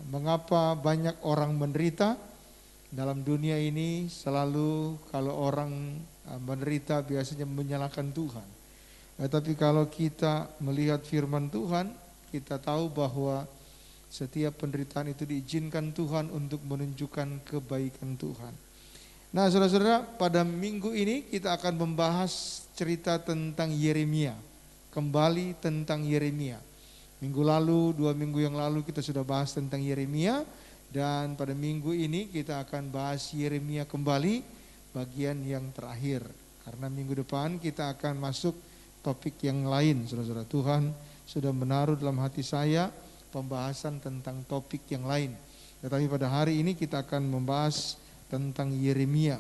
Mengapa banyak orang menderita? Dalam dunia ini selalu kalau orang menderita biasanya menyalahkan Tuhan. Tetapi kalau kita melihat firman Tuhan, kita tahu bahwa setiap penderitaan itu diizinkan Tuhan untuk menunjukkan kebaikan Tuhan. Nah, saudara-saudara, pada minggu ini kita akan membahas cerita tentang Yeremia. Kembali tentang Yeremia. Minggu lalu, 2 minggu yang lalu kita sudah bahas tentang Yeremia. Dan pada minggu ini kita akan bahas Yeremia kembali bagian yang terakhir. Karena minggu depan kita akan masuk topik yang lain. Saudara-saudara, Tuhan sudah menaruh dalam hati saya pembahasan tentang topik yang lain. Tetapi pada hari ini kita akan membahas tentang Yeremia.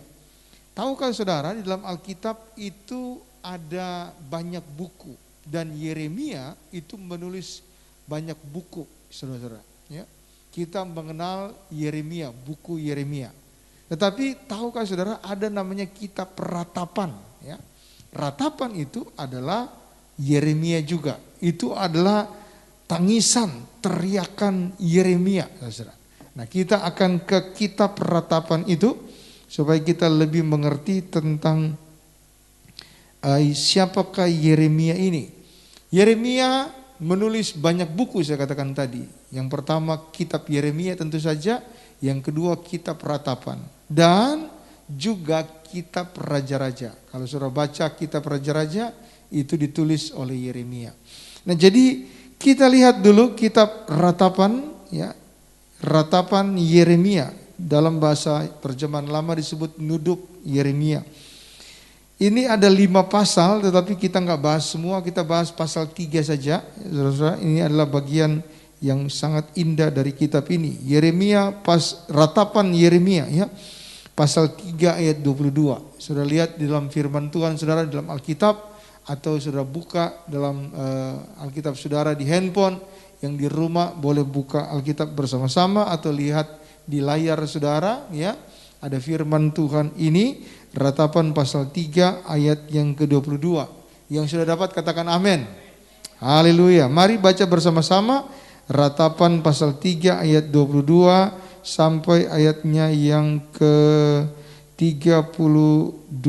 Tahukah saudara, di dalam Alkitab itu ada banyak buku. Dan Yeremia itu menulis banyak buku, saudara-saudara. Ya. Kita mengenal Yeremia, buku Yeremia. Tetapi tahukah saudara, ada namanya kitab ratapan. Ya. Ratapan itu adalah Yeremia juga. Itu adalah tangisan, teriakan Yeremia, saudara. Nah, kita akan ke kitab ratapan itu supaya kita lebih mengerti tentang siapakah Yeremia ini. Yeremia menulis banyak buku, saya katakan tadi. Yang pertama kitab Yeremia tentu saja, yang kedua kitab ratapan, dan juga kitab raja-raja. Kalau saudara baca kitab raja-raja itu ditulis oleh Yeremia. Nah, jadi kita lihat dulu kitab ratapan, ya. Ratapan Yeremia, dalam bahasa terjemahan lama disebut Nuduk Yeremia. Ini ada 5 pasal, tetapi kita nggak bahas semua, kita bahas pasal 3 saja. Saudara-saudara, ini adalah bagian yang sangat indah dari kitab ini. Yeremia, ratapan Yeremia, ya, pasal 3 ayat 22. Saudara lihat di dalam firman Tuhan saudara dalam Alkitab, atau saudara buka dalam Alkitab saudara di handphone. Yang di rumah boleh buka Alkitab bersama-sama atau lihat di layar saudara, ya. Ada firman Tuhan ini, ratapan pasal 3 ayat yang ke-22. Yang sudah dapat katakan amin. Haleluya. Mari baca bersama-sama ratapan pasal 3 ayat 22 sampai ayatnya yang ke-32.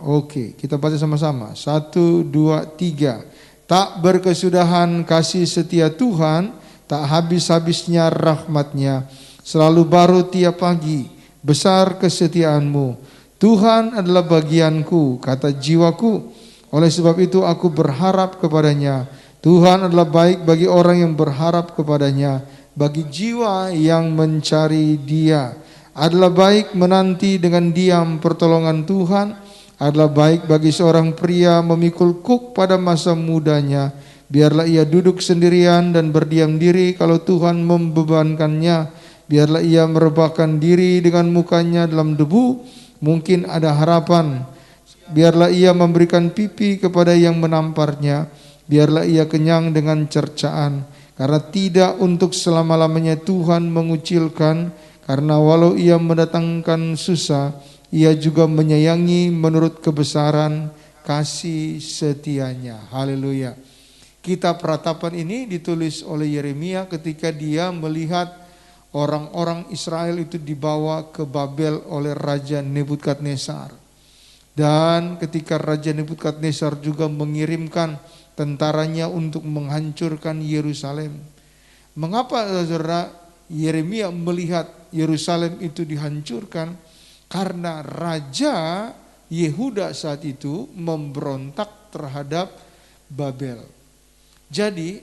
Oke, kita baca sama-sama. 1, 2, 3. Tak berkesudahan kasih setia Tuhan, tak habis-habisnya rahmat-Nya. Selalu baru tiap pagi, besar kesetiaan-Mu. Tuhan adalah bagianku, kata jiwaku. Oleh sebab itu aku berharap kepadanya. Tuhan adalah baik bagi orang yang berharap kepadanya, bagi jiwa yang mencari Dia. Adalah baik menanti dengan diam pertolongan Tuhan. Adalah baik bagi seorang pria memikul kuk pada masa mudanya. Biarlah ia duduk sendirian dan berdiam diri kalau Tuhan membebankannya. Biarlah ia merebahkan diri dengan mukanya dalam debu. Mungkin ada harapan. Biarlah ia memberikan pipi kepada yang menamparnya. Biarlah ia kenyang dengan cercaan. Karena tidak untuk selama-lamanya Tuhan mengucilkan. Karena walau ia mendatangkan susah, Ia juga menyayangi menurut kebesaran kasih setianya. Haleluya. Kitab ratapan ini ditulis oleh Yeremia ketika dia melihat orang-orang Israel itu dibawa ke Babel oleh Raja Nebukadnezar. Dan ketika Raja Nebukadnezar juga mengirimkan tentaranya untuk menghancurkan Yerusalem. Mengapa saudara Yeremia melihat Yerusalem itu dihancurkan? Karena Raja Yehuda saat itu memberontak terhadap Babel. Jadi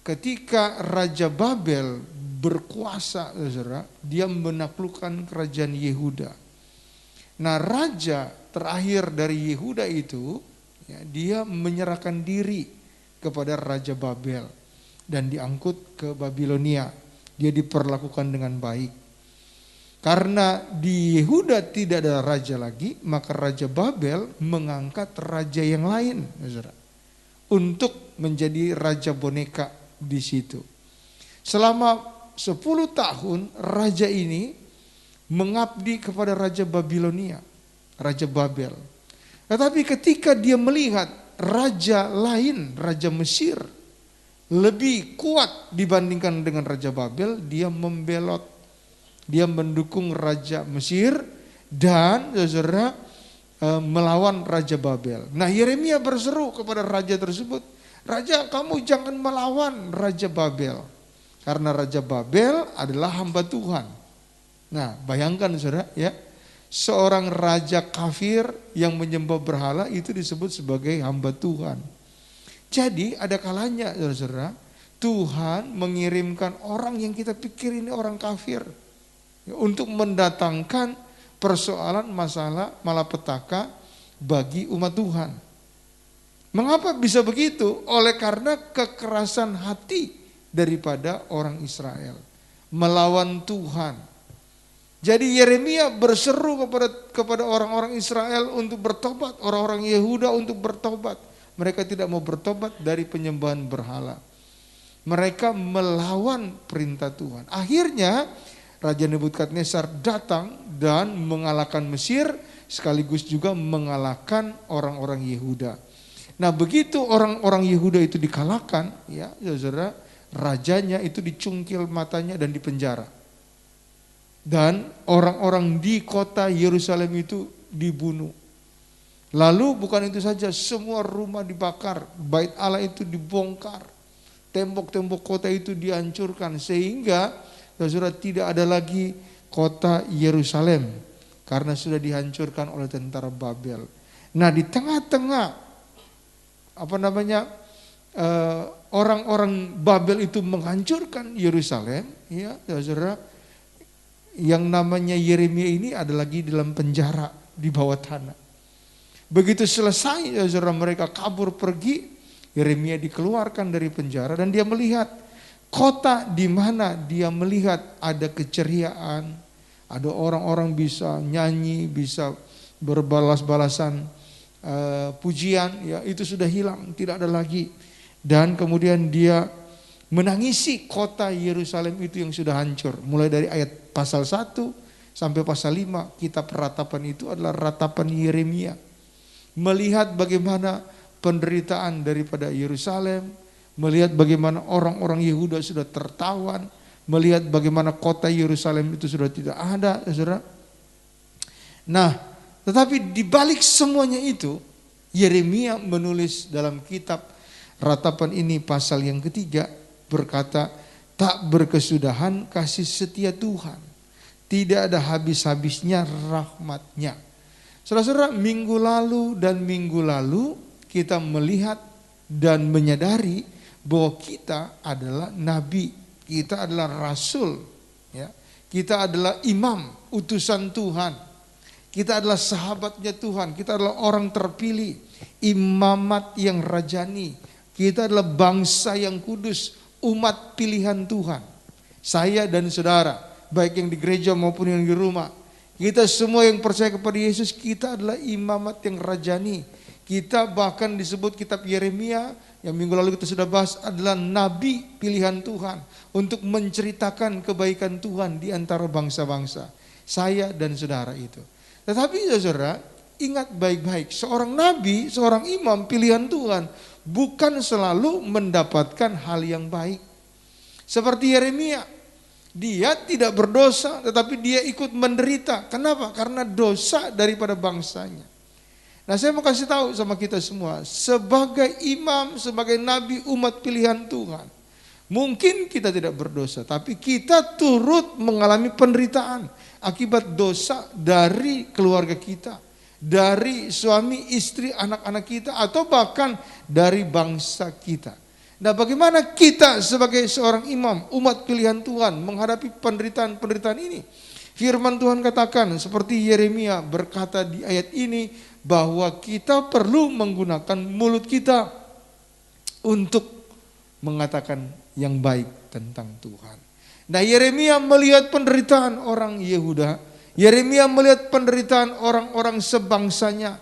ketika Raja Babel berkuasa, saudara, dia menaklukkan kerajaan Yehuda. Nah, raja terakhir dari Yehuda itu, ya, dia menyerahkan diri kepada Raja Babel dan diangkut ke Babilonia. Dia diperlakukan dengan baik. Karena di Yehuda tidak ada raja lagi, maka Raja Babel mengangkat raja yang lain, saudara, untuk menjadi raja boneka di situ. Selama 10 tahun raja ini mengabdi kepada Raja Babilonia, Raja Babel. Tetapi ketika dia melihat raja lain, Raja Mesir, lebih kuat dibandingkan dengan Raja Babel, dia membelot. Dia mendukung Raja Mesir dan saudara melawan Raja Babel. Nah, Yeremia berseru kepada raja tersebut, "Raja, kamu jangan melawan Raja Babel. Karena Raja Babel adalah hamba Tuhan." Nah, bayangkan saudara ya, seorang raja kafir yang menyembah berhala itu disebut sebagai hamba Tuhan. Jadi ada kalanya saudara, Tuhan mengirimkan orang yang kita pikir ini orang kafir untuk mendatangkan persoalan masalah malapetaka bagi umat Tuhan. Mengapa bisa begitu? Oleh karena kekerasan hati daripada orang Israel melawan Tuhan. Jadi Yeremia berseru kepada orang-orang Israel untuk bertobat, orang-orang Yehuda untuk bertobat. Mereka tidak mau bertobat dari penyembahan berhala. Mereka melawan perintah Tuhan. Akhirnya Raja Nebukadnezar datang dan mengalahkan Mesir, sekaligus juga mengalahkan orang-orang Yehuda. Nah, begitu orang-orang Yehuda itu dikalahkan, ya saudara, rajanya itu dicungkil matanya dan dipenjara. Dan orang-orang di kota Yerusalem itu dibunuh. Lalu bukan itu saja, semua rumah dibakar, bait Allah itu dibongkar, tembok-tembok kota itu dihancurkan, sehingga saudara tidak ada lagi kota Yerusalem karena sudah dihancurkan oleh tentara Babel. Nah, di tengah-tengah orang-orang Babel itu menghancurkan Yerusalem, ya saudara, yang namanya Yeremia ini ada lagi dalam penjara di bawah tanah. Begitu selesai saudara mereka kabur pergi, Yeremia dikeluarkan dari penjara dan dia melihat kota di mana dia melihat ada keceriaan, ada orang-orang bisa nyanyi, bisa berbalas-balasan pujian, ya itu sudah hilang, tidak ada lagi. Dan kemudian dia menangisi kota Yerusalem itu yang sudah hancur. Mulai dari ayat pasal 1 sampai pasal 5, kitab ratapan itu adalah ratapan Yeremia. Melihat bagaimana penderitaan daripada Yerusalem, melihat bagaimana orang-orang Yehuda sudah tertawan, melihat bagaimana kota Yerusalem itu sudah tidak ada, saudara. Nah, tetapi di balik semuanya itu, Yeremia menulis dalam kitab ratapan ini pasal yang ketiga berkata, "Tak berkesudahan kasih setia Tuhan, tidak ada habis-habisnya rahmat-Nya." Saudara-saudara, minggu lalu kita melihat dan menyadari bahwa kita adalah nabi, kita adalah rasul, ya. Kita adalah imam, utusan Tuhan. Kita adalah sahabatnya Tuhan, kita adalah orang terpilih, imamat yang rajani. Kita adalah bangsa yang kudus, umat pilihan Tuhan. Saya dan saudara, baik yang di gereja maupun yang di rumah, kita semua yang percaya kepada Yesus, kita adalah imamat yang rajani. Kita bahkan disebut kitab Yeremia yang minggu lalu kita sudah bahas adalah nabi pilihan Tuhan untuk menceritakan kebaikan Tuhan di antara bangsa-bangsa. Saya dan saudara itu. Tetapi saudara, ingat baik-baik, seorang nabi, seorang imam pilihan Tuhan bukan selalu mendapatkan hal yang baik. Seperti Yeremia, dia tidak berdosa tetapi dia ikut menderita. Kenapa? Karena dosa daripada bangsanya. Nah, saya mau kasih tahu sama kita semua, sebagai imam, sebagai nabi umat pilihan Tuhan, mungkin kita tidak berdosa, tapi kita turut mengalami penderitaan akibat dosa dari keluarga kita, dari suami, istri, anak-anak kita, atau bahkan dari bangsa kita. Nah, bagaimana kita sebagai seorang imam, umat pilihan Tuhan menghadapi penderitaan-penderitaan ini? Firman Tuhan katakan seperti Yeremia berkata di ayat ini bahwa kita perlu menggunakan mulut kita untuk mengatakan yang baik tentang Tuhan. Nah, Yeremia melihat penderitaan orang Yehuda, Yeremia melihat penderitaan orang-orang sebangsanya,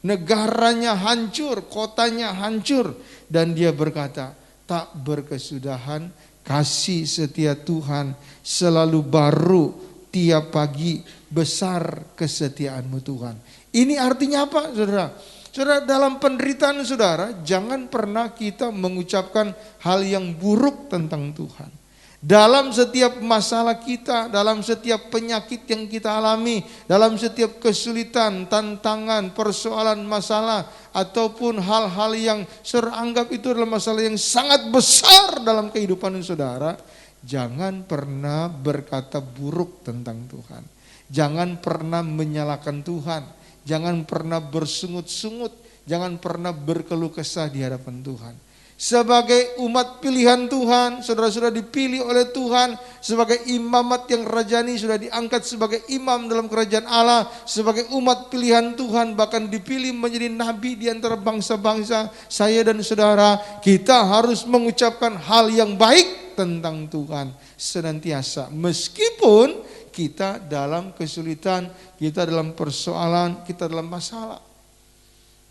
negaranya hancur, kotanya hancur, dan dia berkata, "Tak berkesudahan kasih setia Tuhan selalu baru tiap pagi, besar kesetiaan-Mu Tuhan." Ini artinya apa, saudara? Saudara, dalam penderitaan saudara, jangan pernah kita mengucapkan hal yang buruk tentang Tuhan. Dalam setiap masalah kita, dalam setiap penyakit yang kita alami, dalam setiap kesulitan, tantangan, persoalan, masalah, ataupun hal-hal yang saudara anggap itu adalah masalah yang sangat besar dalam kehidupan saudara, jangan pernah berkata buruk tentang Tuhan. Jangan pernah menyalahkan Tuhan. Jangan pernah bersungut-sungut, jangan pernah berkeluh kesah di hadapan Tuhan. Sebagai umat pilihan Tuhan, saudara sudah dipilih oleh Tuhan sebagai imamat yang rajani, sudah diangkat sebagai imam dalam kerajaan Allah, sebagai umat pilihan Tuhan, bahkan dipilih menjadi nabi di antara bangsa-bangsa. Saya dan saudara, kita harus mengucapkan hal yang baik tentang Tuhan senantiasa, meskipun kita dalam kesulitan, kita dalam persoalan, kita dalam masalah.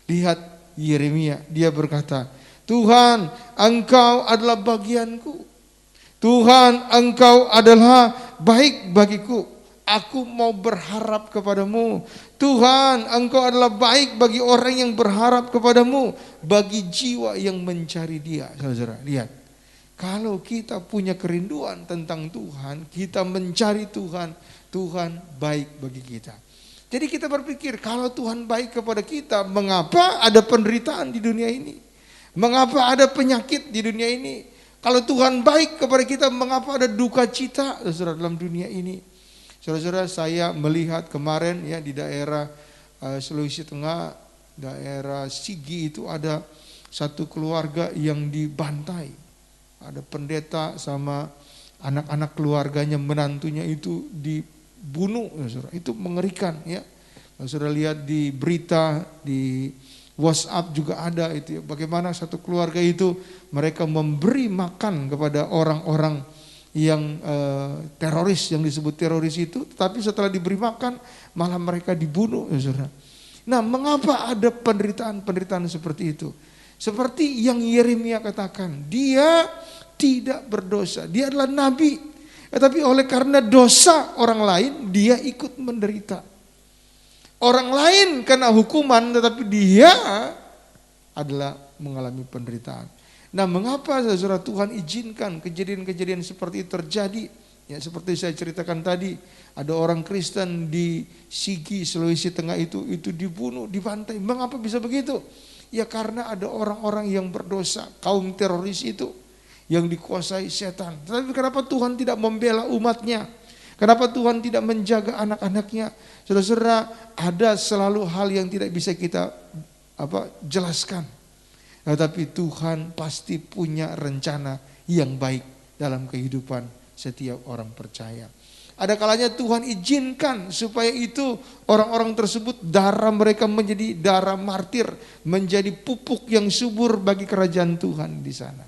Lihat Yeremia, dia berkata, Tuhan, Engkau adalah bagianku. Tuhan, Engkau adalah baik bagiku. Aku mau berharap kepadamu. Tuhan, Engkau adalah baik bagi orang yang berharap kepadamu, bagi jiwa yang mencari Dia. Saudara, lihat. Kalau kita punya kerinduan tentang Tuhan, kita mencari Tuhan, Tuhan baik bagi kita. Jadi kita berpikir, kalau Tuhan baik kepada kita, mengapa ada penderitaan di dunia ini? Mengapa ada penyakit di dunia ini? Kalau Tuhan baik kepada kita, mengapa ada duka cita, saudara, dalam dunia ini? Saudara-saudara, saya melihat kemarin ya di daerah Sulawesi Tengah, daerah Sigi itu ada satu keluarga yang dibantai. Ada pendeta sama anak-anak keluarganya, menantunya itu dibunuh. Saudara. Itu mengerikan ya. Kalau saudara lihat di berita, di WhatsApp juga ada itu ya. Bagaimana satu keluarga itu mereka memberi makan kepada orang-orang yang teroris, yang disebut teroris itu. Tapi setelah diberi makan malah mereka dibunuh. Saudara. Nah, mengapa ada penderitaan seperti itu? Seperti yang Yeremia katakan, dia tidak berdosa, dia adalah nabi. Tetapi oleh karena dosa orang lain, dia ikut menderita. Orang lain kena hukuman, tetapi dia adalah mengalami penderitaan. Nah, mengapa saudara Tuhan izinkan kejadian-kejadian seperti itu terjadi? Ya, seperti saya ceritakan tadi, ada orang Kristen di Sigi, Sulawesi Tengah itu dibunuh, dibantai. Mengapa bisa begitu? Ya karena ada orang-orang yang berdosa, kaum teroris itu yang dikuasai setan. Tetapi kenapa Tuhan tidak membela umatnya? Kenapa Tuhan tidak menjaga anak-anaknya? Saudara-saudara, ada selalu hal yang tidak bisa kita jelaskan. Tetapi Tuhan pasti punya rencana yang baik dalam kehidupan setiap orang percaya. Ada kalanya Tuhan izinkan supaya itu orang-orang tersebut darah mereka menjadi darah martir, menjadi pupuk yang subur bagi kerajaan Tuhan di sana.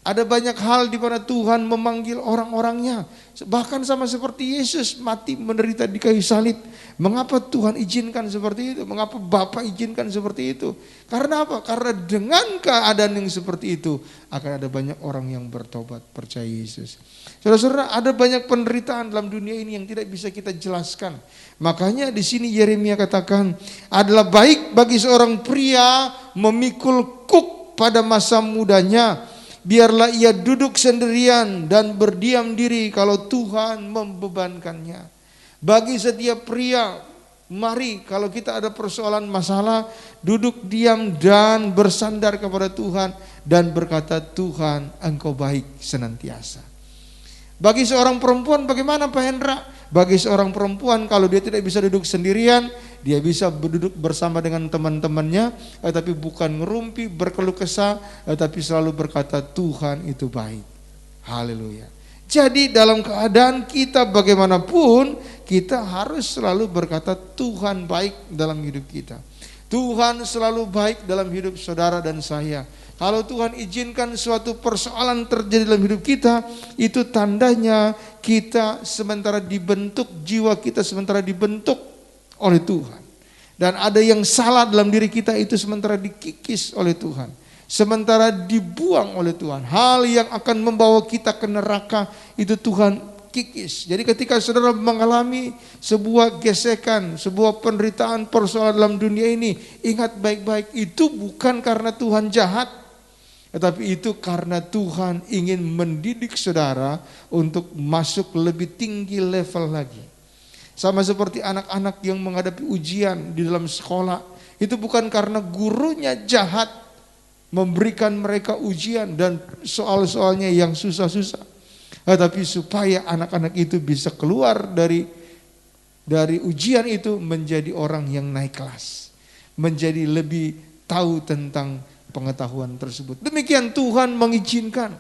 Ada banyak hal di mana Tuhan memanggil orang-orangnya, bahkan sama seperti Yesus mati menderita di kayu salib. Mengapa Tuhan izinkan seperti itu? Mengapa Bapa izinkan seperti itu? Karena apa? Karena dengan keadaan yang seperti itu akan ada banyak orang yang bertobat percaya Yesus. Saudara-saudara, ada banyak penderitaan dalam dunia ini yang tidak bisa kita jelaskan. Makanya di sini Yeremia katakan, adalah baik bagi seorang pria memikul kuk pada masa mudanya. Biarlah ia duduk sendirian dan berdiam diri kalau Tuhan membebankannya. Bagi setiap pria, mari kalau kita ada persoalan masalah, duduk diam dan bersandar kepada Tuhan dan berkata, Tuhan, Engkau baik senantiasa. Bagi seorang perempuan bagaimana Pak Hendra? Bagi seorang perempuan kalau dia tidak bisa duduk sendirian, dia bisa duduk bersama dengan teman-temannya, tapi bukan ngerumpi, berkeluh kesah, tapi selalu berkata Tuhan itu baik. Haleluya. Jadi dalam keadaan kita bagaimanapun, kita harus selalu berkata Tuhan baik dalam hidup kita. Tuhan selalu baik dalam hidup saudara dan saya. Kalau Tuhan izinkan suatu persoalan terjadi dalam hidup kita, itu tandanya kita sementara dibentuk, jiwa kita sementara dibentuk oleh Tuhan. Dan ada yang salah dalam diri kita itu sementara dikikis oleh Tuhan. Sementara dibuang oleh Tuhan. Hal yang akan membawa kita ke neraka itu Tuhan kikis. Jadi ketika saudara mengalami sebuah gesekan, sebuah penderitaan, persoalan dalam dunia ini, ingat baik-baik, itu bukan karena Tuhan jahat, tetapi itu karena Tuhan ingin mendidik saudara untuk masuk lebih tinggi level lagi. Sama seperti anak-anak yang menghadapi ujian di dalam sekolah, itu bukan karena gurunya jahat memberikan mereka ujian dan soal-soalnya yang susah-susah, tetapi supaya anak-anak itu bisa keluar dari ujian itu menjadi orang yang naik kelas, menjadi lebih tahu tentang pengetahuan tersebut. Demikian Tuhan mengizinkan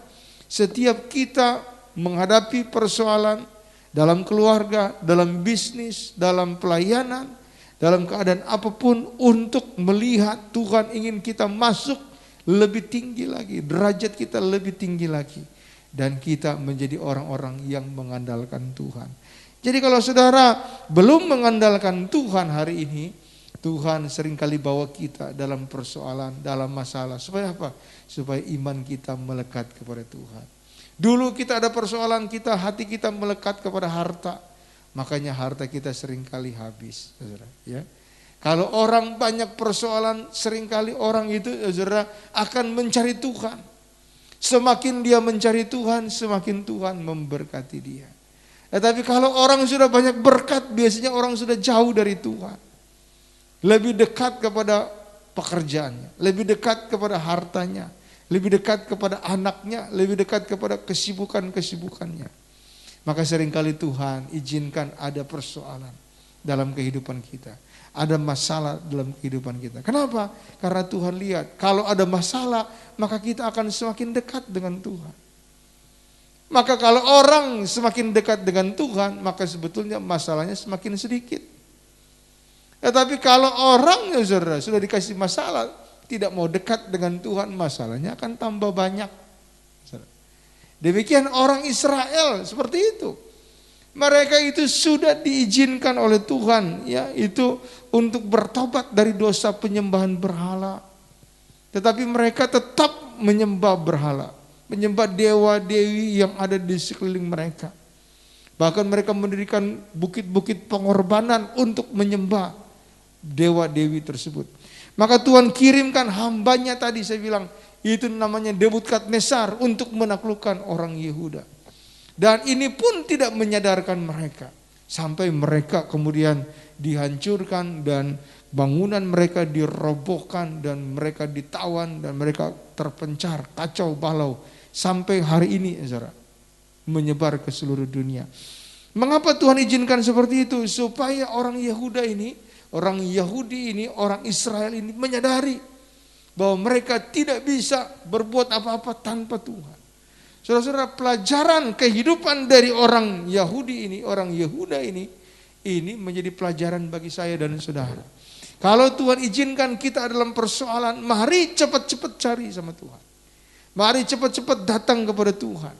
setiap kita menghadapi persoalan dalam keluarga, dalam bisnis, dalam pelayanan, dalam keadaan apapun, untuk melihat Tuhan ingin kita masuk lebih tinggi lagi, derajat kita lebih tinggi lagi, dan kita menjadi orang-orang yang mengandalkan Tuhan. Jadi kalau saudara belum mengandalkan Tuhan hari ini, Tuhan seringkali bawa kita dalam persoalan, dalam masalah. Supaya apa? Supaya iman kita melekat kepada Tuhan. Dulu kita ada persoalan, hati kita melekat kepada harta. Makanya harta kita seringkali habis. Saudara, ya. Kalau orang banyak persoalan, seringkali orang itu, saudara, akan mencari Tuhan. Semakin dia mencari Tuhan, semakin Tuhan memberkati dia. Tetapi kalau orang sudah banyak berkat, biasanya orang sudah jauh dari Tuhan. Lebih dekat kepada pekerjaannya, lebih dekat kepada hartanya, lebih dekat kepada anaknya, lebih dekat kepada kesibukan-kesibukannya. Maka seringkali Tuhan izinkan ada persoalan dalam kehidupan kita, ada masalah dalam kehidupan kita. Kenapa? Karena Tuhan lihat kalau ada masalah, maka kita akan semakin dekat dengan Tuhan. Maka kalau orang semakin dekat dengan Tuhan, maka sebetulnya masalahnya semakin sedikit. Tetapi kalau orang, ya saudara, sudah dikasih masalah, tidak mau dekat dengan Tuhan, masalahnya akan tambah banyak. Demikian orang Israel seperti itu. Mereka itu sudah diizinkan oleh Tuhan, ya, itu untuk bertobat dari dosa penyembahan berhala. Tetapi mereka tetap menyembah berhala, menyembah dewa-dewi yang ada di sekeliling mereka. Bahkan mereka mendirikan bukit-bukit pengorbanan untuk menyembah dewa-dewi tersebut. Maka Tuhan kirimkan hambanya tadi, saya bilang, itu namanya Nebukadnezar, untuk menaklukkan orang Yehuda. Dan ini pun tidak menyadarkan mereka, sampai mereka kemudian dihancurkan dan bangunan mereka dirobohkan dan mereka ditawan dan mereka terpencar, kacau balau sampai hari ini, saudara, menyebar ke seluruh dunia. Mengapa Tuhan izinkan seperti itu? Supaya orang Yehuda ini, orang Yahudi ini, orang Israel ini menyadari bahwa mereka tidak bisa berbuat apa-apa tanpa Tuhan. Saudara-saudara, pelajaran kehidupan dari orang Yahudi ini, orang Yehuda ini menjadi pelajaran bagi saya dan saudara. Kalau Tuhan izinkan kita dalam persoalan, mari cepat-cepat cari sama Tuhan. Mari cepat-cepat datang kepada Tuhan.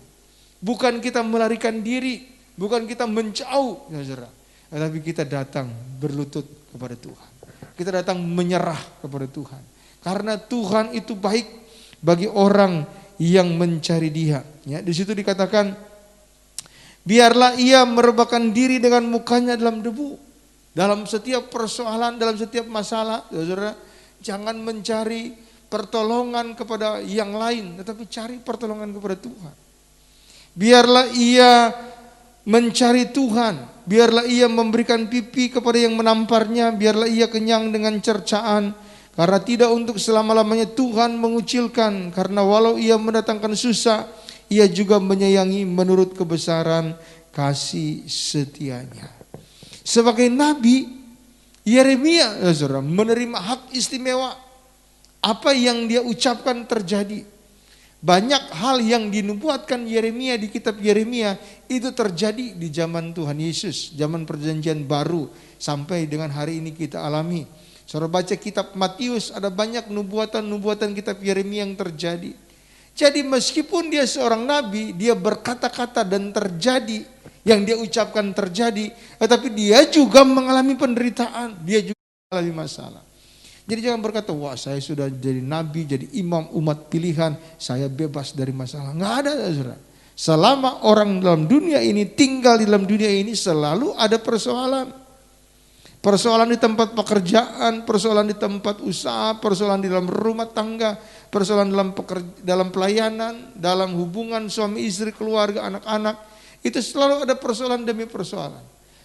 Bukan kita melarikan diri, bukan kita menjauh, saudara. Tetapi kita datang berlutut kepada Tuhan. Kita datang menyerah kepada Tuhan. Karena Tuhan itu baik bagi orang yang mencari Dia. Ya, di situ dikatakan, biarlah ia merebahkan diri dengan mukanya dalam debu. Dalam setiap persoalan, dalam setiap masalah, saudara, jangan mencari pertolongan kepada yang lain, tetapi cari pertolongan kepada Tuhan. Biarlah ia mencari Tuhan, biarlah ia memberikan pipi kepada yang menamparnya, biarlah ia kenyang dengan cercaan, karena tidak untuk selama-lamanya Tuhan mengucilkan, karena walau ia mendatangkan susah, ia juga menyayangi menurut kebesaran kasih setianya. Sebagai nabi, Yeremia, saudara, menerima hak istimewa. Apa yang dia ucapkan terjadi. Banyak hal yang dinubuatkan Yeremia di kitab Yeremia itu terjadi di zaman Tuhan Yesus, zaman perjanjian baru sampai dengan hari ini kita alami. Saudara baca kitab Matius, ada banyak nubuatan-nubuatan kitab Yeremia yang terjadi. Jadi meskipun dia seorang nabi, dia berkata-kata dan terjadi, yang dia ucapkan terjadi, tetapi dia juga mengalami penderitaan, dia juga mengalami masalah. Jadi jangan berkata, wah saya sudah jadi nabi, jadi imam umat pilihan, saya bebas dari masalah. Nggak ada, saudara. Selama orang dalam dunia ini, tinggal di dalam dunia ini, selalu ada persoalan. Persoalan di tempat pekerjaan, persoalan di tempat usaha, persoalan di dalam rumah tangga, persoalan dalam pelayanan, dalam hubungan suami istri, keluarga, anak-anak. Itu selalu ada persoalan demi persoalan.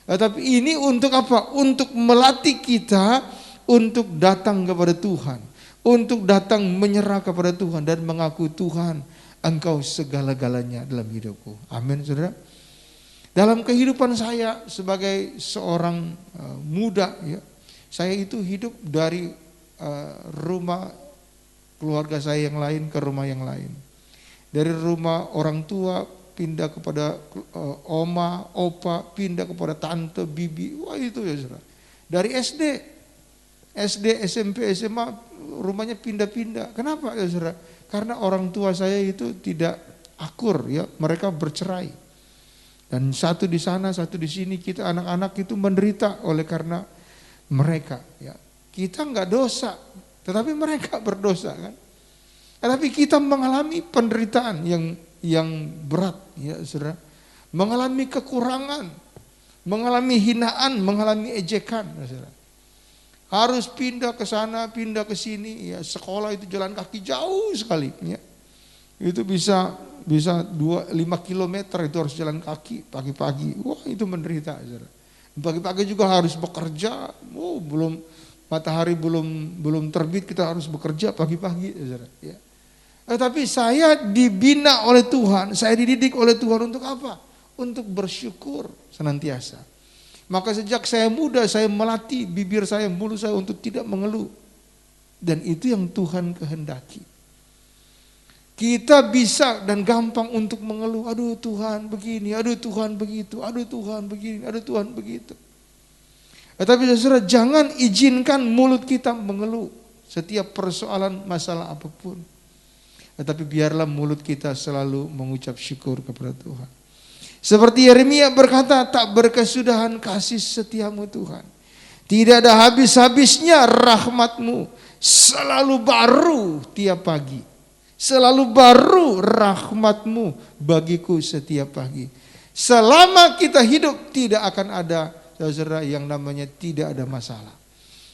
Tapi ini untuk apa? Untuk melatih kita untuk datang kepada Tuhan, untuk datang menyerah kepada Tuhan dan mengaku, Tuhan, Engkau segala-galanya dalam hidupku. Amin, saudara. Dalam kehidupan saya sebagai seorang muda, ya, saya itu hidup dari rumah keluarga saya yang lain ke rumah yang lain. Dari rumah orang tua pindah kepada oma, opa, pindah kepada tante, bibi. Wah, itu ya, saudara. Dari SD, SMP, SMA, rumahnya pindah-pindah. Kenapa ya, saudara? Karena orang tua saya itu tidak akur, ya, mereka bercerai. Dan satu di sana, satu di sini, kita anak-anak itu menderita oleh karena mereka. Ya. Kita nggak dosa, tetapi mereka berdosa, kan? Tetapi kita mengalami penderitaan yang berat, ya, saudara. Mengalami kekurangan, mengalami hinaan, mengalami ejekan, ya, saudara. Harus pindah ke sana, pindah ke sini, ya, sekolah itu jalan kaki jauh sekali, ya. Itu bisa 5 kilometer itu harus jalan kaki pagi-pagi. Wah, itu menderita, saudara. Pagi-pagi juga harus bekerja. Oh, matahari belum terbit kita harus bekerja pagi-pagi, saudara, ya. Tapi saya dibina oleh Tuhan, saya dididik oleh Tuhan untuk apa? Untuk bersyukur senantiasa. Maka sejak saya muda saya melatih bibir saya, mulut saya untuk tidak mengeluh. Dan itu yang Tuhan kehendaki. Kita bisa dan gampang untuk mengeluh. Aduh Tuhan begini, aduh Tuhan begitu, aduh Tuhan begini, aduh Tuhan begitu. Tetapi saudara, jangan izinkan mulut kita mengeluh setiap persoalan masalah apapun. Tetapi biarlah mulut kita selalu mengucap syukur kepada Tuhan. Seperti Yeremia berkata, tak berkesudahan kasih setiamu Tuhan. Tidak ada habis-habisnya rahmatmu. Selalu baru tiap pagi. Selalu baru rahmatmu bagiku setiap pagi. Selama kita hidup tidak akan ada, saudara, yang namanya tidak ada masalah.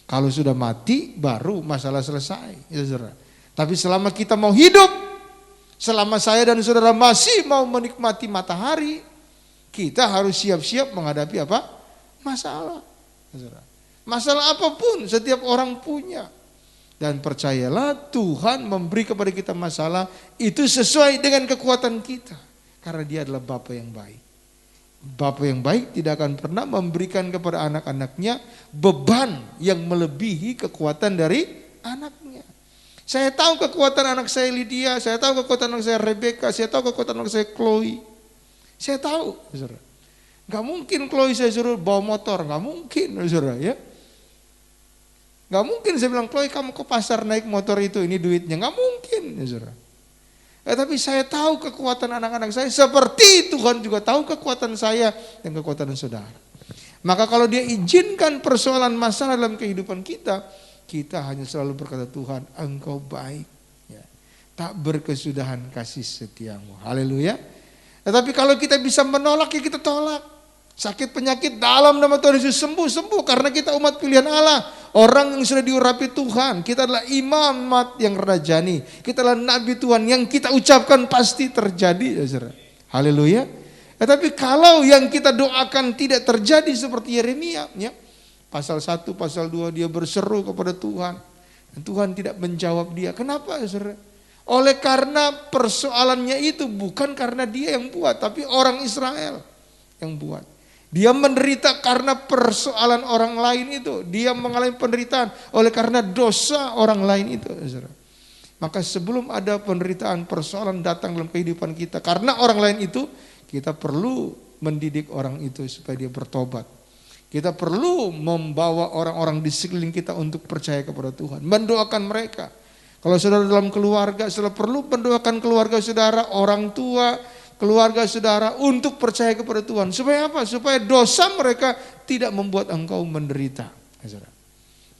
Kalau sudah mati baru masalah selesai, saudara. Tapi selama kita mau hidup, selama saya dan saudara masih mau menikmati matahari, kita harus siap-siap menghadapi apa? Masalah. Masalah apapun setiap orang punya. Dan percayalah Tuhan memberi kepada kita masalah itu sesuai dengan kekuatan kita. Karena Dia adalah Bapa yang baik. Bapa yang baik tidak akan pernah memberikan kepada anak-anaknya beban yang melebihi kekuatan dari anaknya. Saya tahu kekuatan anak saya Lydia, saya tahu kekuatan anak saya Rebecca, saya tahu kekuatan anak saya Chloe. Saya tahu, saudara. Gak mungkin Chloe saya suruh bawa motor, gak mungkin, saudara, ya. Gak mungkin saya bilang, Chloe kamu ke pasar naik motor itu, ini duitnya, gak mungkin, saudara. Tapi saya tahu kekuatan anak-anak saya, seperti Tuhan juga tahu kekuatan saya dan kekuatan saudara. Maka kalau Dia izinkan persoalan masalah dalam kehidupan kita, kita hanya selalu berkata, Tuhan Engkau baik, ya. Tak berkesudahan kasih setiamu. Haleluya. Tetapi kalau kita bisa menolak, ya kita tolak. Sakit penyakit dalam nama Tuhan Yesus sembuh karena kita umat pilihan Allah. Orang yang sudah diurapi Tuhan. Kita adalah imamat yang rajani. Kita adalah nabi Tuhan yang kita ucapkan pasti terjadi. Ya, haleluya. Tetapi kalau yang kita doakan tidak terjadi seperti Yeremia, ya, pasal 1, pasal 2 dia berseru kepada Tuhan. Dan Tuhan tidak menjawab dia. Kenapa, saudara? Oleh karena persoalannya itu bukan karena dia yang buat, tapi orang Israel yang buat. Dia menderita karena persoalan orang lain itu. Dia mengalami penderitaan oleh karena dosa orang lain itu. Maka sebelum ada penderitaan, persoalan datang dalam kehidupan kita karena orang lain itu, kita perlu mendidik orang itu supaya dia bertobat. Kita perlu membawa orang-orang di sekeliling kita untuk percaya kepada Tuhan, mendoakan mereka. Kalau saudara dalam keluarga, saudara perlu mendoakan keluarga saudara, orang tua, keluarga saudara untuk percaya kepada Tuhan. Supaya apa? Supaya dosa mereka tidak membuat engkau menderita.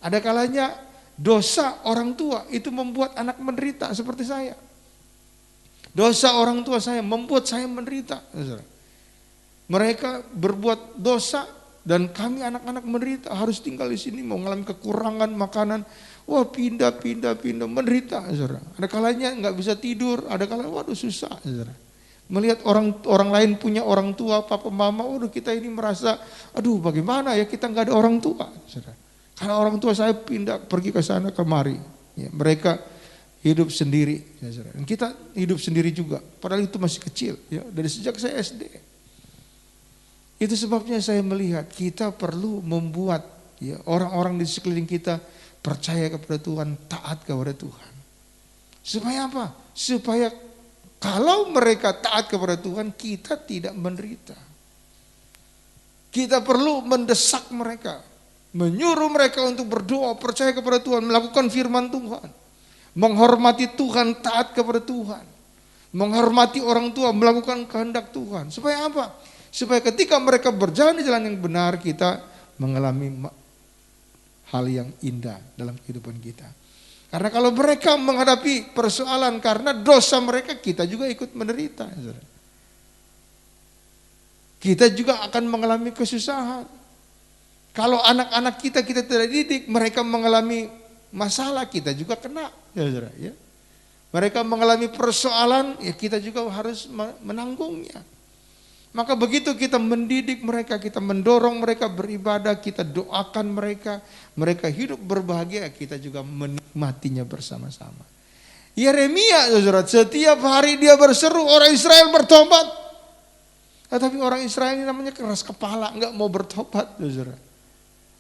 Ada kalanya dosa orang tua itu membuat anak menderita seperti saya. Dosa orang tua saya membuat saya menderita. Mereka berbuat dosa dan kami anak-anak menderita, harus tinggal di sini, mau mengalami kekurangan makanan. Wah, pindah, menderita. Ada kalanya nggak bisa tidur, ada kalanya waduh susah. Melihat orang lain punya orang tua, papa mama, waduh kita ini merasa, aduh bagaimana ya kita nggak ada orang tua. Karena orang tua saya pindah pergi ke sana kemari. Ya, mereka hidup sendiri, dan kita hidup sendiri juga. Padahal itu masih kecil, ya dari sejak saya SD. Itu sebabnya saya melihat kita perlu membuat ya orang-orang di sekeliling kita percaya kepada Tuhan, taat kepada Tuhan. Supaya apa? Supaya kalau mereka taat kepada Tuhan, kita tidak menderita. Kita perlu mendesak mereka, menyuruh mereka untuk berdoa, percaya kepada Tuhan, melakukan firman Tuhan. Menghormati Tuhan, taat kepada Tuhan. Menghormati orang tua, melakukan kehendak Tuhan. Supaya apa? Supaya ketika mereka berjalan di jalan yang benar, kita mengalami hal yang indah dalam kehidupan kita. Karena kalau mereka menghadapi persoalan karena dosa mereka, kita juga ikut menderita. Kita juga akan mengalami kesusahan. Kalau anak-anak kita tidak didik, mereka mengalami masalah, kita juga kena. Ya. Mereka mengalami persoalan, ya kita juga harus menanggungnya. Maka begitu kita mendidik mereka, kita mendorong mereka beribadah, kita doakan mereka hidup berbahagia, kita juga menikmatinya bersama-sama. Yeremia, saudara, setiap hari dia berseru orang Israel bertobat. Tetapi orang Israel ini namanya keras kepala, enggak mau bertobat, saudara.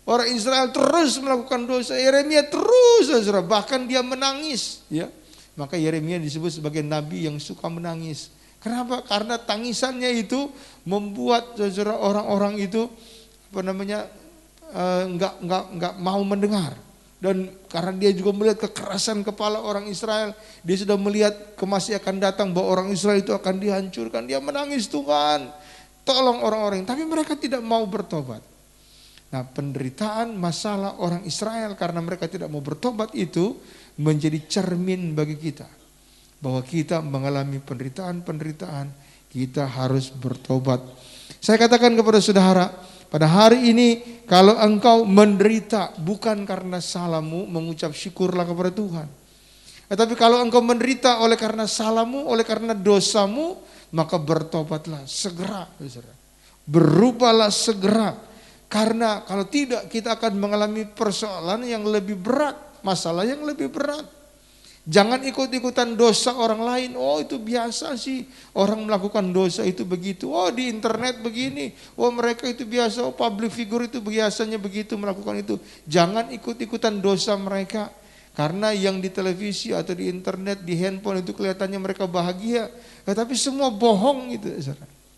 Orang Israel terus melakukan dosa, Yeremia terus, saudara, bahkan dia menangis, ya. Maka Yeremia disebut sebagai nabi yang suka menangis. Kenapa? Karena tangisannya itu membuat, saudara, orang-orang itu enggak mau mendengar. Dan karena dia juga melihat kekerasan kepala orang Israel, dia sudah melihat masih akan datang bahwa orang Israel itu akan dihancurkan. Dia menangis, Tuhan, tolong orang-orang. Tapi mereka tidak mau bertobat. Nah, penderitaan masalah orang Israel karena mereka tidak mau bertobat itu menjadi cermin bagi kita. Bahwa kita mengalami penderitaan, kita harus bertobat. Saya katakan kepada saudara, pada hari ini kalau engkau menderita bukan karena salahmu, mengucap syukurlah kepada Tuhan. Tetapi kalau engkau menderita oleh karena salahmu, oleh karena dosamu, maka bertobatlah segera. Berubahlah segera. Karena kalau tidak kita akan mengalami persoalan yang lebih berat, masalah yang lebih berat. Jangan ikut-ikutan dosa orang lain. Oh itu biasa sih orang melakukan dosa itu begitu. Oh di internet begini. Oh mereka itu biasa. Oh public figure itu biasanya begitu melakukan itu. Jangan ikut-ikutan dosa mereka. Karena yang di televisi atau di internet, di handphone itu kelihatannya mereka bahagia. Tapi semua bohong itu.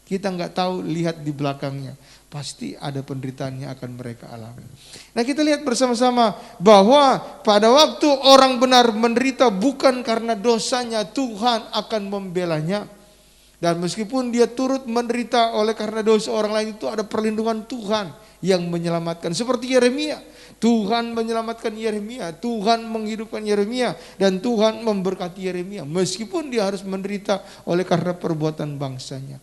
Kita nggak tahu, lihat di belakangnya. Pasti ada penderitaan yang akan mereka alami. Nah kita lihat bersama-sama bahwa pada waktu orang benar menderita bukan karena dosanya, Tuhan akan membelanya. Dan meskipun dia turut menderita oleh karena dosa orang lain, itu ada perlindungan Tuhan yang menyelamatkan. Seperti Yeremia, Tuhan menyelamatkan Yeremia, Tuhan menghidupkan Yeremia, dan Tuhan memberkati Yeremia. Meskipun dia harus menderita oleh karena perbuatan bangsanya.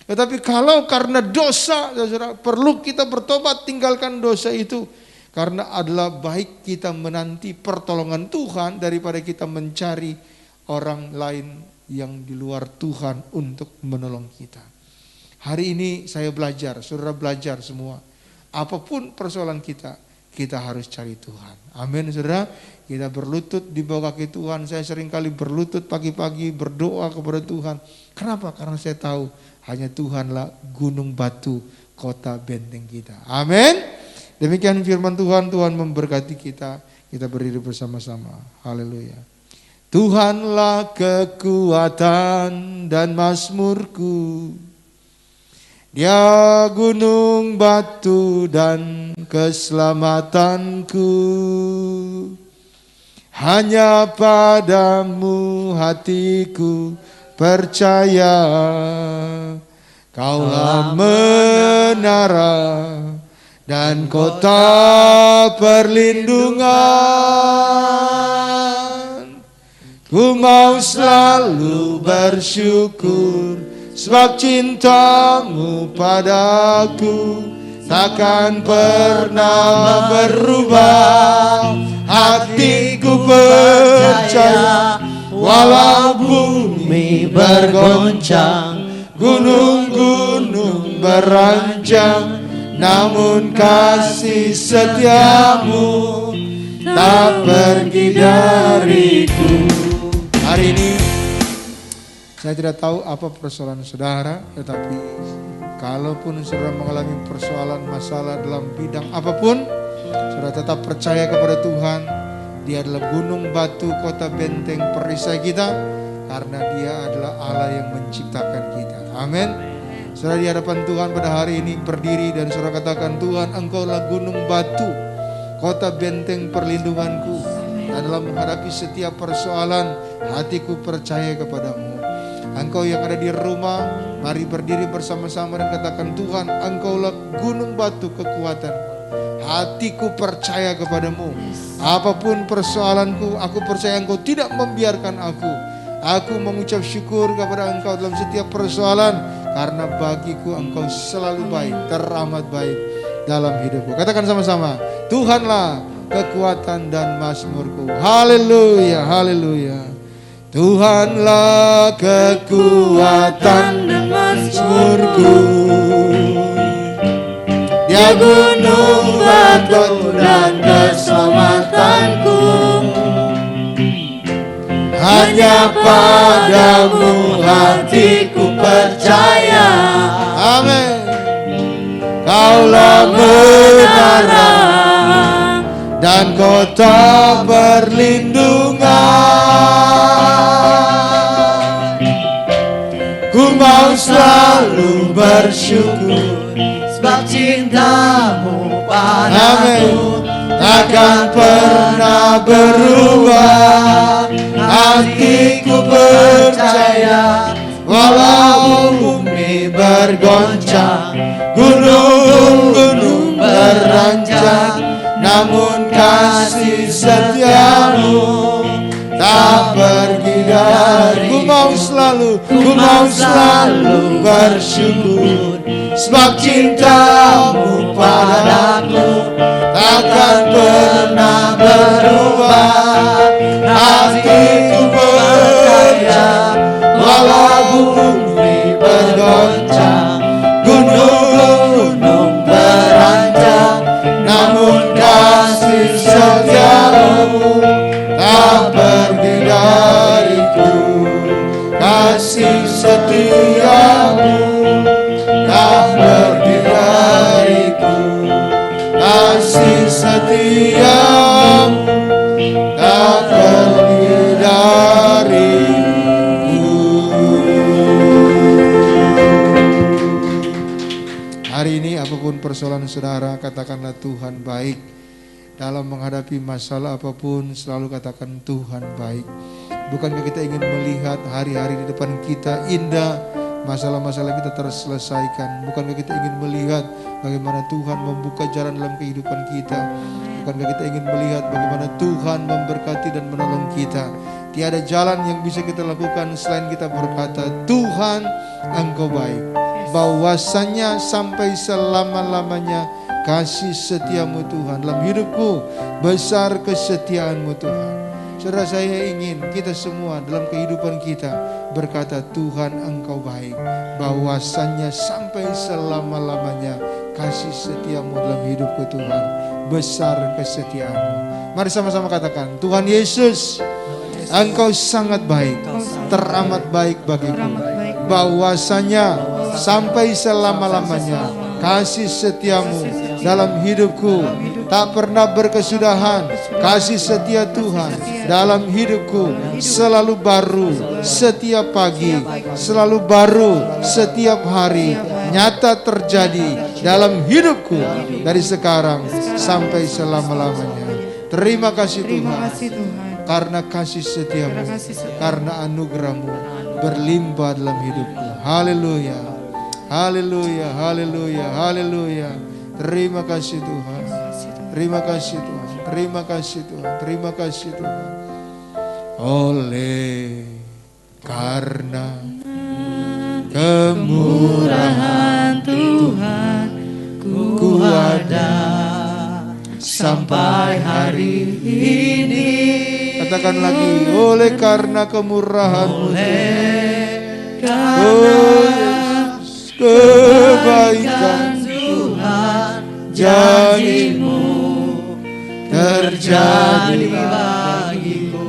Tetapi kalau karena dosa, saudara, perlu kita bertobat, tinggalkan dosa itu. Karena adalah baik kita menanti pertolongan Tuhan daripada kita mencari orang lain yang di luar Tuhan untuk menolong kita. Hari ini saya belajar, saudara belajar semua. Apapun persoalan kita, kita harus cari Tuhan. Amin, saudara. Kita berlutut di bawah kaki Tuhan. Saya seringkali berlutut pagi-pagi berdoa kepada Tuhan. Kenapa? Karena saya tahu hanya Tuhanlah gunung batu kota benteng kita. Amin. Demikian firman Tuhan. Tuhan memberkati kita. Kita berdiri bersama-sama. Haleluya. Tuhanlah kekuatan dan mazmurku. Dia gunung batu dan keselamatanku. Hanya padamu hatiku percaya. Kaulah menara dan kota perlindungan. Ku mau selalu bersyukur, sebab cintamu padaku takkan pernah berubah. Hatiku percaya, walau bumi bergoncang, gunung-gunung beranjak, namun kasih setiamu tak pergi dariku. Hari ini saya tidak tahu apa persoalan saudara, tetapi kalaupun saudara mengalami persoalan masalah dalam bidang apapun, saudara tetap percaya kepada Tuhan. Dia adalah gunung batu, kota benteng perisai kita, karena Dia adalah Allah yang menciptakan kita. Amin. Saudara di hadapan Tuhan pada hari ini berdiri dan saudara katakan, Tuhan, Engkaulah gunung batu, kota benteng perlindunganku. Dan dalam menghadapi setiap persoalan, hatiku percaya kepadamu. Engkau yang ada di rumah, mari berdiri bersama-sama dan katakan, Tuhan, Engkaulah gunung batu kekuatanku. Hatiku percaya kepadamu. Apapun persoalanku, aku percaya Engkau tidak membiarkan aku. Aku mengucap syukur kepada Engkau dalam setiap persoalan, karena bagiku Engkau selalu baik, teramat baik dalam hidupku. Katakan sama-sama, Tuhanlah kekuatan dan mazmurku. Haleluya, haleluya. Tuhanlah kekuatan dan mazmurku. Dia gunung batu dan keselamatanku. Hanya padamu hatiku percaya. Amin. Kaulah menara dan kota perlindungan. Ku mau selalu bersyukur, sebab cintamu padaku takkan pernah berubah. Hatiku percaya, walau bumi bergoncang, gunung-gunung beranjak, namun kasih setiamu tak pergi dari. Ku mau selalu bersyukur, sebab cintamu padaku takkan pernah berubah. Hatiku percaya, walau bumi bergoncang, gunung-gunung beranjak, namun kasih setiamu tak pergi dariku. Kasih setiamu tak pergi dariku. Kasih setiamu tak pergi dariku. Hari ini apapun persoalan saudara, katakanlah Tuhan baik. Dalam menghadapi masalah apapun, selalu katakan Tuhan baik. Bukankah kita ingin melihat hari-hari di depan kita indah, masalah-masalah kita terselesaikan? Bukankah kita ingin melihat bagaimana Tuhan membuka jalan dalam kehidupan kita? Bukankah kita ingin melihat bagaimana Tuhan memberkati dan menolong kita? Tiada jalan yang bisa kita lakukan selain kita berkata, Tuhan, Engkau baik. Bahwasanya sampai selama-lamanya kasih setiamu Tuhan. Dalam hidupku besar kesetiaanmu Tuhan. Saudara, saya ingin kita semua dalam kehidupan kita berkata, Tuhan Engkau baik. Bahwasanya sampai selama-lamanya kasih setiamu dalam hidupku Tuhan. Besar kesetiaanmu. Mari sama-sama katakan, Tuhan Yesus, Engkau sangat baik, teramat baik bagiku. Bahwasanya sampai selama-lamanya kasih setiamu dalam hidupku tak pernah berkesudahan. Kasih setia Tuhan dalam hidupku selalu baru setiap pagi, selalu baru setiap hari, nyata terjadi dalam hidupku dari sekarang sampai selama-lamanya. Terima kasih Tuhan, karena kasih setiamu, karena anugerahmu berlimpah dalam hidupku. Haleluya, haleluya, haleluya, haleluya. Terima kasih Tuhan, terima kasih Tuhan, terima kasih Tuhan, terima kasih Tuhan. oleh karena kemurahan Tuhan ku ada sampai hari ini. Katakan lagi, oleh karena kemurahan-Mu, Karena kebaikan Tuhan, janji-Mu terjadi bagiku.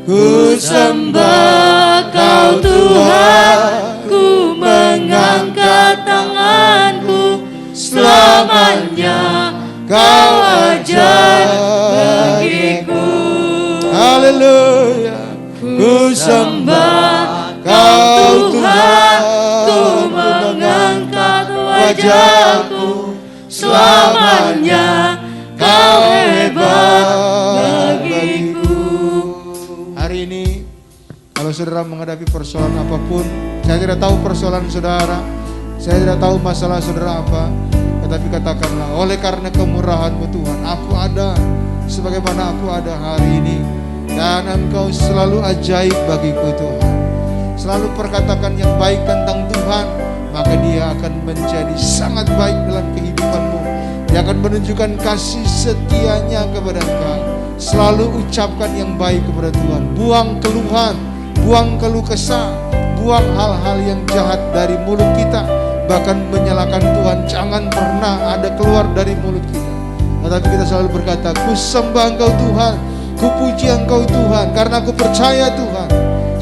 ku sembah Kau Tuhan, ku mengangkat tanganku, selamanya Kau ajar bagiku. Haleluya. Ku sembah Kau Tuhan, ku mengangkat wajahku, selamanya Kau hebat bagiku. Hari ini kalau saudara menghadapi persoalan apapun, saya tidak tahu persoalan saudara, saya tidak tahu masalah saudara apa, tetapi katakanlah, oleh karena kemurahan-Mu Tuhan, aku ada sebagaimana aku ada hari ini, dan Engkau selalu ajaib bagiku Tuhan. Selalu perkatakan yang baik tentang Tuhan, maka Dia akan menjadi sangat baik dalam kehidupanmu. Dia akan menunjukkan kasih setianya kepada engkau. Selalu ucapkan yang baik kepada Tuhan. Buang keluhan, buang keluh kesah, buang hal-hal yang jahat dari mulut kita. Bahkan menyalahkan Tuhan jangan pernah ada keluar dari mulut kita. Tetapi kita selalu berkata, ku sembah Engkau Tuhan, ku puji Engkau Tuhan, karena aku percaya Tuhan,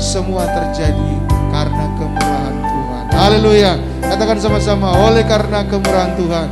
semua terjadi karena kemurahan Tuhan. Haleluya. Katakan sama-sama, oleh karena kemurahan Tuhan.